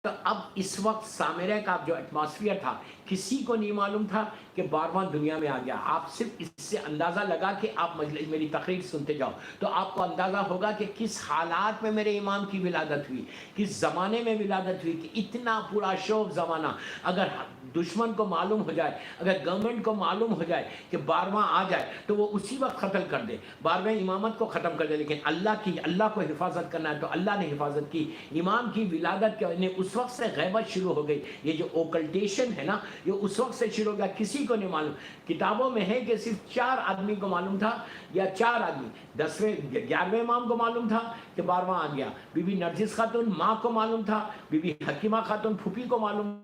تو اب اس وقت سامرہ کا جو ایٹماسفیئر تھا کسی کو نہیں معلوم تھا کہ بارواں دنیا میں آ گیا. آپ صرف اس سے اندازہ لگا کہ آپ میری تقریر سنتے جاؤ تو آپ کو اندازہ ہوگا کہ کس حالات میں میرے امام کی ولادت ہوئی, کس زمانے میں ولادت ہوئی, کہ اتنا پورا شوق زمانہ. اگر دشمن کو معلوم ہو جائے, اگر گورنمنٹ کو معلوم ہو جائے کہ بارواں آ جائے تو وہ اسی وقت قتل کر دے, بارہویں امامت کو ختم کر دے. لیکن اللہ کو حفاظت کرنا ہے تو اللہ نے حفاظت کی. امام کی ولادت کے اس وقت سے غیبت شروع ہو گئی. یہ جو اوکلٹیشن ہے نا, یہ اس وقت سے شروع ہو گیا, کسی کو نہیں معلوم. کتابوں میں ہے کہ صرف 4 آدمی کو معلوم تھا, یا 4 آدمی, 11ویں امام کو معلوم تھا کہ 12واں آ گیا. بی بی نرجس خاتون ماں کو معلوم تھا, بی بی حکیمہ خاتون پھوپھی کو معلوم,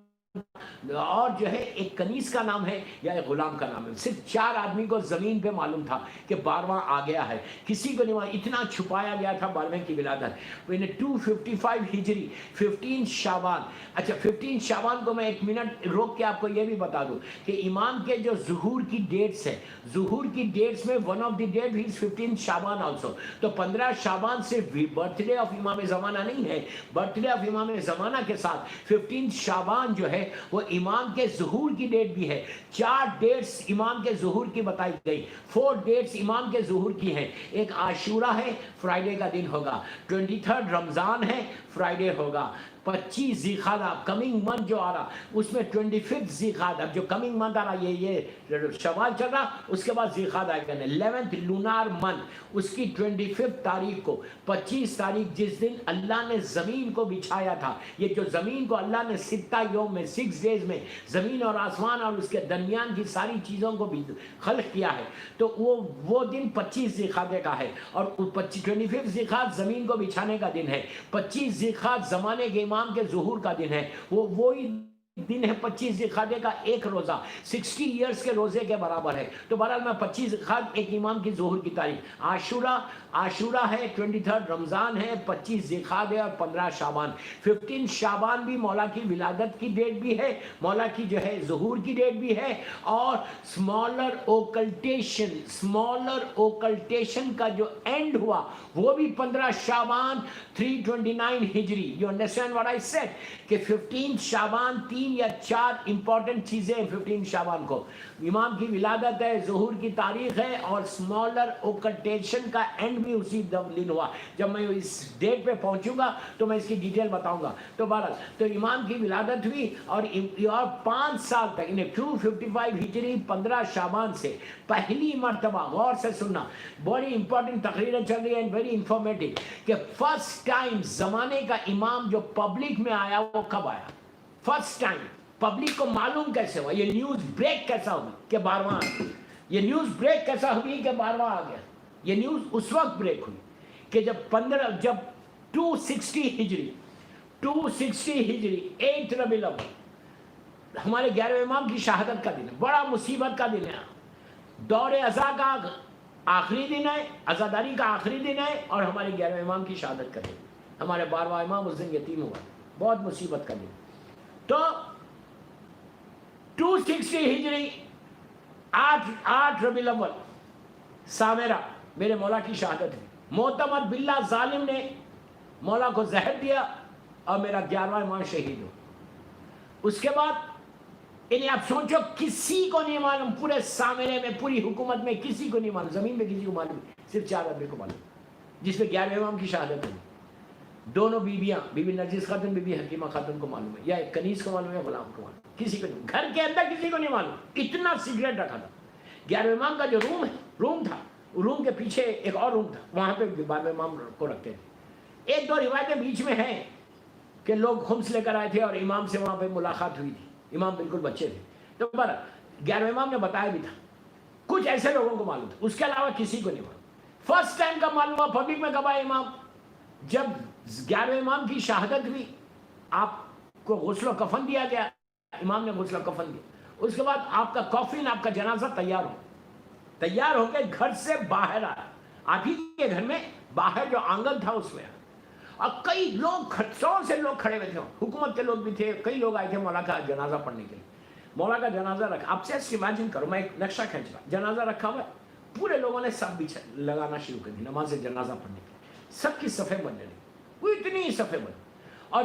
اور جو ہے ایک کنیز کا نام ہے یا ایک غلام کا نام ہے. صرف 4 آدمی کو زمین پہ معلوم تھا کہ 12واں آ گیا ہے, کسی کو نہیں. اتنا چھپایا گیا تھا 12ویں کی ولادت. 255 ہجری 15 شعبان. اچھا 15 شعبان کو میں 1 منٹ روک کے آپ کو یہ بھی بتا دوں کہ امام کے جو ظہور کی ڈیٹس ہے, ظہور کی ڈیٹس میں one of the debt is 15 Shaban also. تو 15 شعبان صرف برتھ ڈے آف امام زمانہ نہیں ہے, برتھ ڈے آف امام زمانہ کے ساتھ 15 شعبان جو ہے وہ امام کے ظہور کی ڈیٹ بھی ہے. 4 ڈیٹس امام کے ظہور کی بتائی گئی, 4 ڈیٹس امام کے ظہور کی ہیں. ایک عاشورہ ہے, فرائیڈے کا دن ہوگا. 23 رمضان ہے, فرائیڈے ہوگا. 25 ذیقعدہ کمنگ منتھ جو آ رہا, اس میں 25 ذیقعدہ, اب جو کمنگ منتھ آ رہا یہ شوال چل رہا, اس کے بعد ذیقعدہ آئے گا. 11th لونار منتھ, اس کی 25 تاریخ کو, 25 تاریخ جس دن اللہ نے زمین کو بچھایا تھا. یہ جو زمین کو اللہ نے 6 یوم میں 6 ڈیز میں زمین اور آسمان اور اس کے درمیان کی ساری چیزوں کو بھی خلق کیا ہے, تو وہ دن 25 ذیقعدے کا ہے. اور 25 ذیقعدہ زمین کو بچھانے کا دن ہے. 25 ذیقعدہ زمانے کے امام کے ظہور کا دن ہے. وہی دن ہے 25 ذیقعدے کا ایک روزہ 60 ایئرز کے روزے کے برابر ہے. تو بہرحال میں 25 ذیقعدہ ایک امام کی ظہور کی تاریخ. عاشورہ ہے, 23 رمضان ہے, 25 ذیقعدہ اور 15 شعبان. 15 شعبان بھی مولا کی ولادت کی ڈیٹ بھی ہے, مولا کی جو ہے ظہور کی ڈیٹ بھی ہے. اور اسمالر اوکلٹیشن کا جو اینڈ ہوا وہ بھی 15 شعبان 329 ہجری. You understand what I said کہ 15 شعبان 3 یا 4 امپورٹنٹ چیزیں ہیں 15 شعبان کو. امام کی ولادت ہے, ظہور کی تاریخ ہے, اور اسمالر اوکلٹیشن کا اینڈ بھی اسی دن ہوا. جب میں اس ڈیٹ پہ پہنچوں گا تو میں اس کی ڈیٹیل بتاؤں گا. تو بہرحال تو امام کی ولادت ہوئی, اور 5 سال تک 255 ہجری 15 شعبان سے پہلی مرتبہ, غور سے سننا, بڑی امپورٹنٹ تقریریں چل رہی ہیں, ویری انفارمیٹو, کہ فرسٹ ٹائم زمانے کا امام جو پبلک میں آیا وہ کب آیا. فرسٹ ٹائم پبلک کو معلوم کیسے ہوا, یہ نیوز بریک کیسا ہوا کہ 12واں, یہ نیوز بریک کیسا ہوئی کہ 12واں آ گیا. یہ نیوز اس وقت بریک ہوئی کہ جب 260 ہجری 8 ربیع الاول ہمارے 11ویں امام کی شہادت کا دن ہے. بڑا مصیبت کا دن ہے, دور ازا کا آخری دن ہے, عزاداری کا آخری دن ہے, اور ہمارے 11ویں امام کی شہادت کا دن. ہمارے 12واں امام اس دن یتیم ہوا, بہت مصیبت کا دن. تو 260 ہجری 8 ربیع الاول سامرہ میرے مولا کی شہادت ہوئی. معتمد باللہ ظالم نے مولا کو زہر دیا اور میرا 11واں امام شہید ہو. اس کے بعد انہیں آپ سوچو, کسی کو نہیں معلوم, پورے سامرے میں, پوری حکومت میں کسی کو نہیں معلوم, زمین میں کسی کو معلوم, صرف 4 آدمی کو معلوم, جس میں 11ویں امام کی شہادت ہوئی. دونوں بیویاں, بی بی نرجس خاتون, بی بی حکیمہ خاتون کو معلوم ہے, یا ایک کنیز کو معلوم ہے, یا غلام کو معلوم, کسی کو نہیں. گھر کے اندر کسی کو نہیں معلوم, اتنا سیکریٹ رکھا تھا. 11ویں امام کا جو روم تھا, روم کے پیچھے ایک اور روم تھا, وہاں پہ 12ویں امام کو رکھتے تھے. 1-2 روایتیں بیچ میں ہیں کہ لوگ خمس لے کر آئے تھے اور امام سے وہاں پہ ملاقات ہوئی تھی. امام بالکل بچے تھے. تو 11ویں امام نے بتایا بھی تھا, کچھ ایسے لوگوں کو معلوم تھا, اس کے علاوہ کسی کو نہیں معلوم. فرسٹ ٹائم کا معلوم ہوا پبلک میں کب آئے امام, جب 11ویں امام کی شہادت ہوئی, آپ کو غسل و کفن دیا گیا, امام نے غسل و کفن دیا. اس کے بعد آپ کا کافن, آپ کا جنازہ تیار ہو کے گھر سے باہر آیا. آپ ہی کے گھر میں باہر جو آنگن تھا اس میں, اور کئی لوگ, 100 سے لوگ کھڑے ہوئے تھے, حکومت کے لوگ بھی تھے, کئی لوگ آئے تھے مولا کا جنازہ پڑھنے کے لیے. مولا کا جنازہ رکھا, آپ سے امیجن کرو, میں ایک نقشہ کھینچ رہا, جنازہ رکھا ہوا ہے, پورے لوگوں نے سب لگانا شروع کر دی نماز جنازہ پڑھنے کے لیے. سب کی صفیں بن رہی, وہ اتنی صفیں بن, اور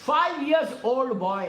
5 years old boy,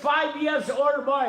5 years old boy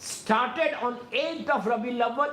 started on 8th of Rabiul Awwal